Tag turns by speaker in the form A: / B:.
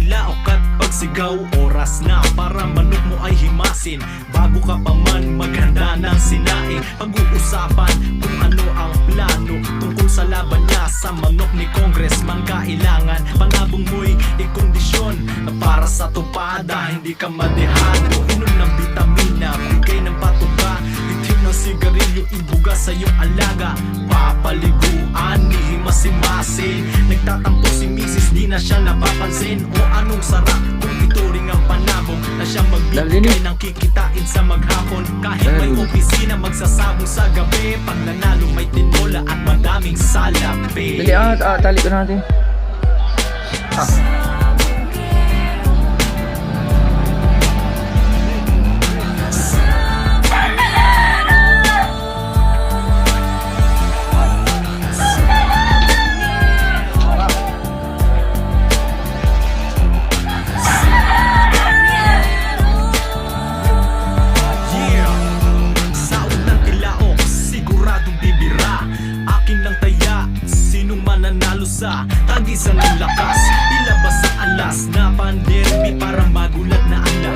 A: tilaok at pagsigaw. Oras na para manok mo ay himasin. Bago ka pa man maghanda ng sinaing, pag-uusapan kung ano ang plano tungkol sa laban niya sa manok ni Congressman. Kailangan panabong mo'y ikondisyon para sa tupada, hindi ka madehado. Inom ng vitamina, bigay ng patuka, itim ng sigarilyo, ibuga sa iyong alaga. Papaliguan, nihimas-himasin, nagtatampo si misis, di na siya napapansin. O anong sarap kung ito ring ang panabong na siya magbibigay ng kikitain sa maghapon. Kahit may opisina, magsasabong sa gabi. Pag nanalo may tinola at madaming salapi.
B: Dali, tali ko natin.
A: Aking lang taya, sinong mananalo sa tagisan ng lakas.